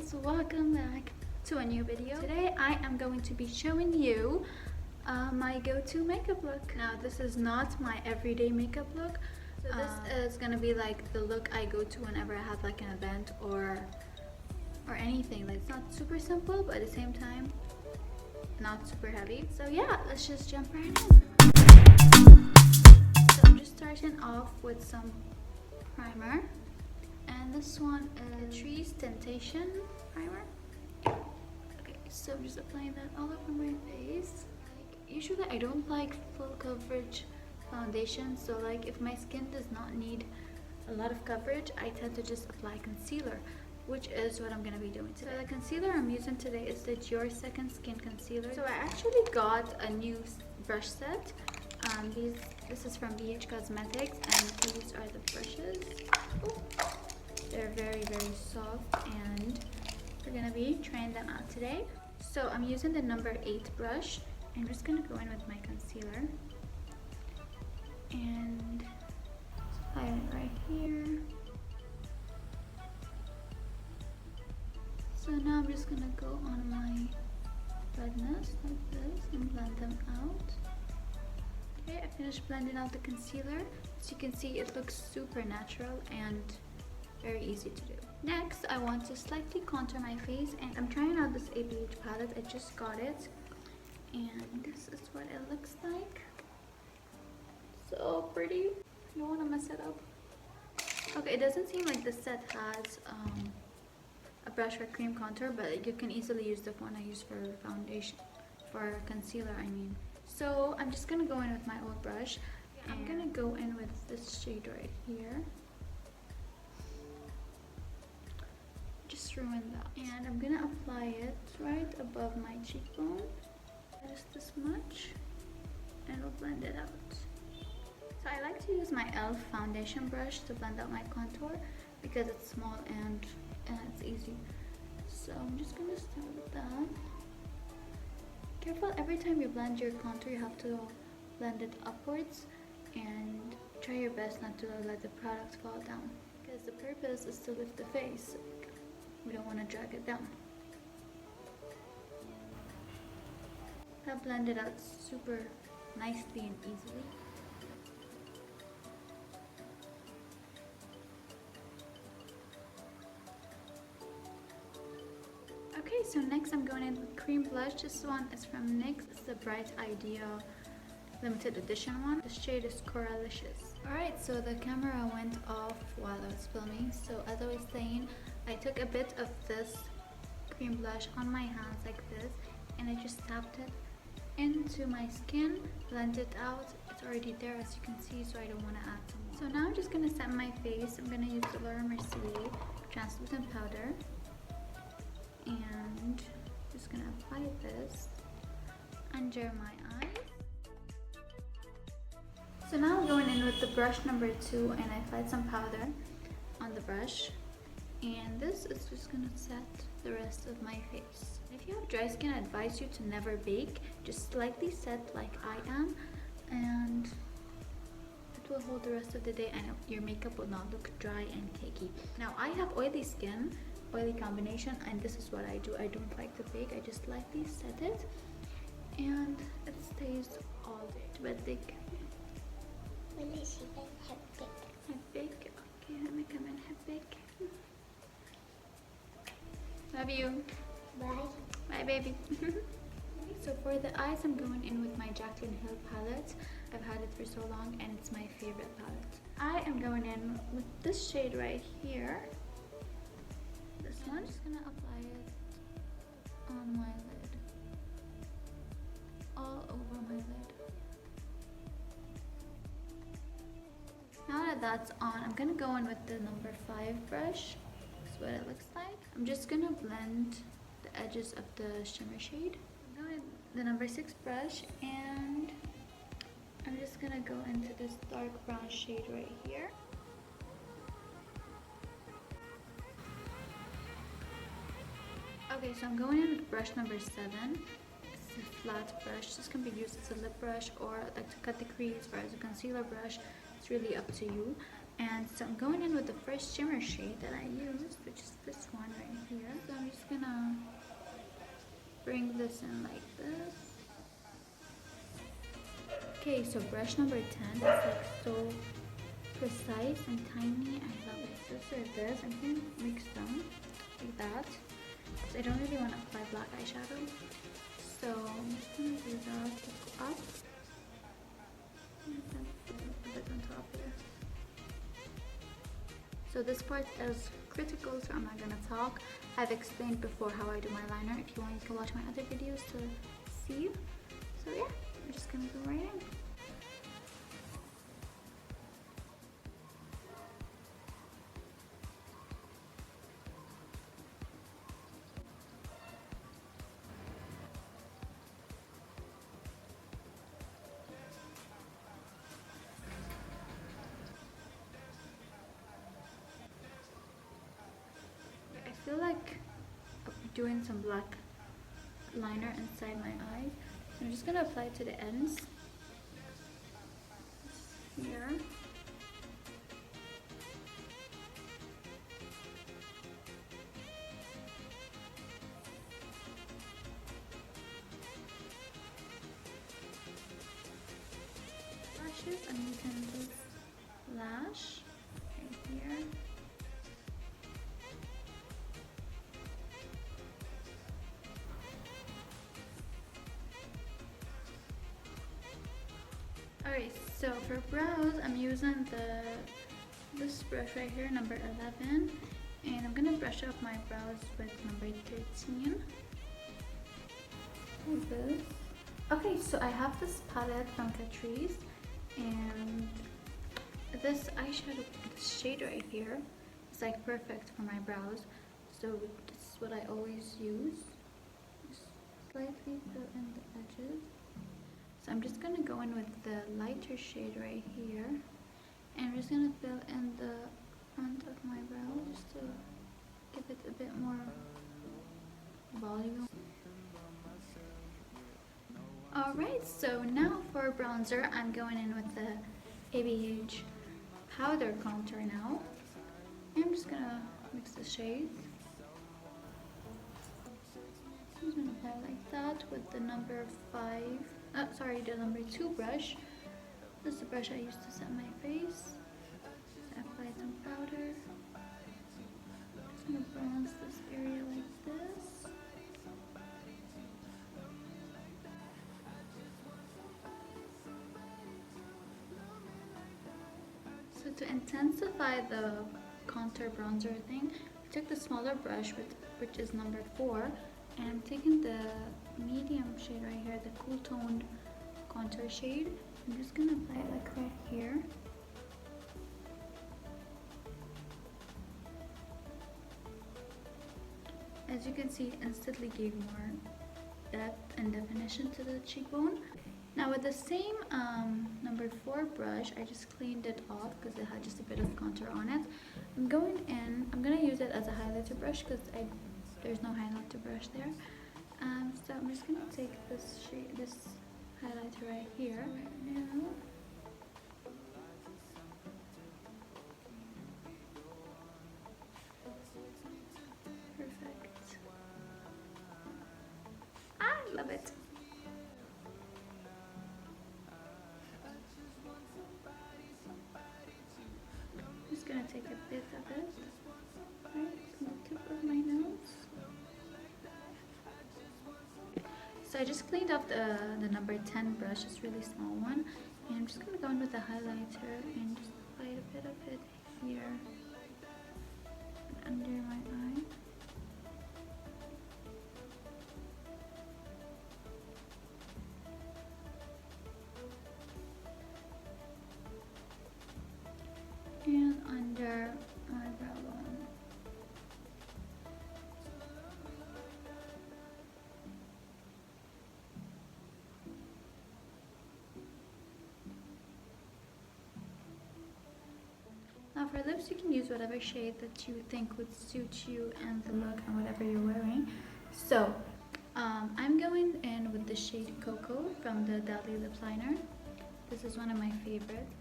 guys, welcome back to a new video. Today I am going to be showing you my go-to makeup look. Now this is not my everyday makeup look, so this is gonna be like the look I go to whenever I have like an event or anything. Like, it's not super simple, but at the same time not super heavy. So yeah, let's just jump right in. So I'm just starting off with some primer, and this one is Trees Temptation primer. Okay, so I'm just applying that all over my face. Like, usually I don't like full coverage foundation, so like if my skin does not need a lot of coverage, I tend to just apply concealer, which is what I'm gonna be doing today. So the concealer I'm using today is the Your Second Skin concealer. So I actually got a new brush set. This is from BH Cosmetics, and these are the brushes. Ooh. They're very, very soft, and we're gonna be trying them out today. So I'm using the number 8 brush. I'm just gonna go in with my concealer and apply it right here. So now I'm just gonna go on my redness like this and blend them out. Okay, I finished blending out the concealer. As you can see, it looks super natural and very easy to do. Next, I want to slightly contour my face, and I'm trying out this ABH palette. I just got it, and this is what it looks like. So pretty. I don't want to mess it up. Okay, it doesn't seem like the set has a brush for cream contour, but you can easily use the one I use for foundation, for concealer I mean. So I'm just gonna go in with my old brush. I'm gonna go in with this shade right here. Just ruin that. And I'm gonna apply it right above my cheekbone. Just this much. And we'll blend it out. So I like to use my e.l.f. foundation brush to blend out my contour because it's small and it's easy. So I'm just gonna start with that. Careful, every time you blend your contour, you have to blend it upwards, and try your best not to let the product fall down, because the purpose is to lift the face. We don't want to drag it down. That blended out super nicely and easily. Okay, so next I'm going in with cream blush. This one is from NYX. It's the Bright Idea limited edition one. The shade is Coralicious. Alright, so the camera went off while I was filming. So as I was saying, I took a bit of this cream blush on my hands like this, and I just tapped it into my skin, blend it out. It's already there, as you can see, so I don't want to add some more. So now I'm just going to set my face. I'm going to use the Laura Mercier translucent powder, and just gonna apply this under my eyes. So now I'm going in with the brush number 2, and I applied some powder on the brush, and this is just gonna set the rest of my face. If you have dry skin, I advise you to never bake. Just slightly set like I am, and it will hold the rest of the day, and your makeup will not look dry and cakey. Now I have oily skin, oily combination, and this is what I do. I don't like to bake. I just lightly set it, and it stays all day. But thick. Big. Okay, let me come in. Big. Love you. Bye. Bye, baby. So for the eyes, I'm going in with my Jaclyn Hill palette. I've had it for so long, and it's my favorite palette. I am going in with this shade right here. This one. I'm just gonna apply it on my lid, all over my lid. Now that that's on, I'm gonna go in with the number 5 brush. That's what it looks like. I'm just gonna blend the edges of the shimmer shade. I'm going with the number 6 brush, and I'm just gonna go into this dark brown shade right here. Okay, so I'm going in with brush number 7. It's a flat brush. This can be used as a lip brush, or like to cut the crease, or as a concealer brush. It's really up to you. And so I'm going in with the first shimmer shade that I used, which is this one right here. So I'm just goes in like this. Okay, so brush number 10 is like so precise and tiny. I love it. This or this. I'm gonna mix them like that. So I don't really want to apply black eyeshadow. So I'm just gonna do that. Go up. And then a bit on top here. So this part is critical, so I'm not gonna talk. I've explained before how I do my liner. If you want, you can watch my other videos to see. So yeah, I'm just gonna go right in. I feel like doing some black liner inside my eye. I'm just gonna apply it to the ends here. Lashes, I'm using this lash right here. Alright, so for brows, I'm using this brush right here, number 11, and I'm gonna brush up my brows with number 13. Like this. Okay, so I have this palette from Catrice, and this eyeshadow, this shade right here, is like perfect for my brows. So this is what I always use. Just slightly fill in the edges. So I'm just gonna go in with the lighter shade right here, and I'm just gonna fill in the front of my brow just to give it a bit more volume. Alright, so now for bronzer, I'm going in with the ABH powder contour now. And I'm just gonna mix the shades. I'm gonna apply like that with the number 5. The number 2 brush. This is the brush I used to set my face. So I applied some powder. Just gonna bronze this area like this. So to intensify the contour bronzer thing, I took the smaller brush, which is number 4, and I'm taking the medium shade right here, the cool toned contour shade. I'm just gonna apply it like right here. As you can see, it instantly gave more depth and definition to the cheekbone. Now with the same number 4 brush, I just cleaned it off because it had just a bit of contour on it. I'm gonna use it as a highlighter brush because there's no highlighter brush there. So I'm just gonna take this highlighter right here right now. Perfect. I love it. I'm just gonna take a bit of it right from the tip of my nose. So I just cleaned up the number 10 brush, it's a really small one, and I'm just gonna go in with the highlighter and just apply a bit of it here and under my eye. And under my brow bone. Now for lips, you can use whatever shade that you think would suit you and the look and whatever you're wearing. So I'm going in with the shade Cocoa from the Dali lip liner. This is one of my favorites.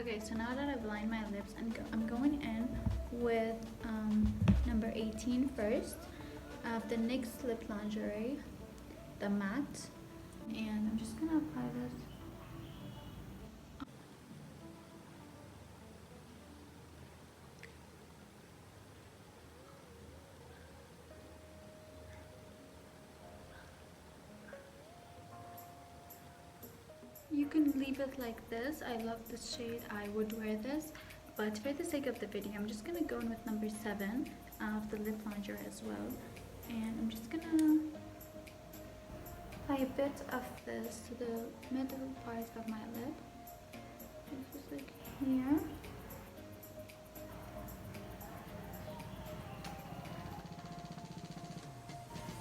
Okay, so now that I've lined my lips, I'm going in with number 18 first. I have the NYX Lip Lingerie, the matte, and I'm just gonna apply this. You can leave it like this. I love this shade. I would wear this, but for the sake of the video, I'm just gonna go in with number 7 of the lip lingerie as well, and I'm just gonna apply a bit of this to the middle part of my lip, just like here.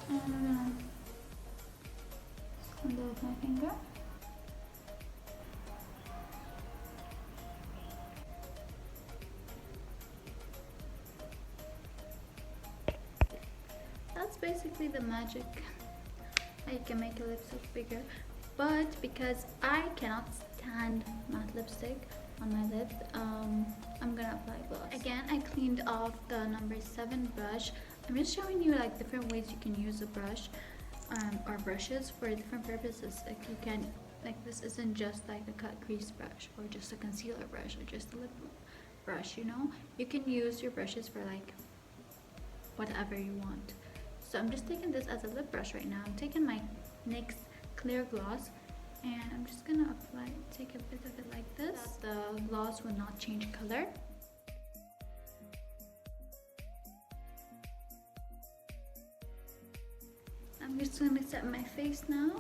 And I'm gonna blend it with my finger. That's basically the magic. You can make your lips look bigger, but because I cannot stand matte lipstick on my lips, I'm gonna apply gloss. Again, I cleaned off the number 7 brush. I'm just showing you like different ways you can use a brush or brushes for different purposes. Like you can, like this isn't just like a cut crease brush or just a concealer brush or just a lip brush, you know? You can use your brushes for like whatever you want. So I'm just taking this as a lip brush right now. I'm taking my NYX clear gloss and I'm just gonna apply, take a bit of it like this. The gloss will not change color. I'm just gonna set my face now.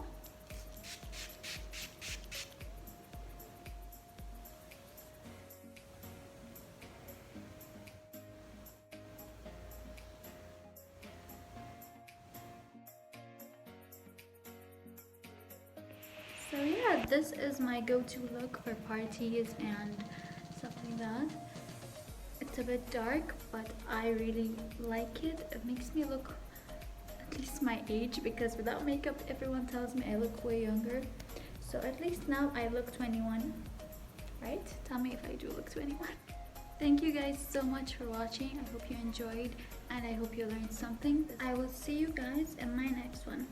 So yeah, this is my go-to look for parties and stuff like that. It's a bit dark, but I really like it. It makes me look at least my age, because without makeup everyone tells me I look way younger. So at least now I look 21, right? Tell me if I do look 21. Thank you guys so much for watching. I hope you enjoyed and I hope you learned something. I will see you guys in my next one.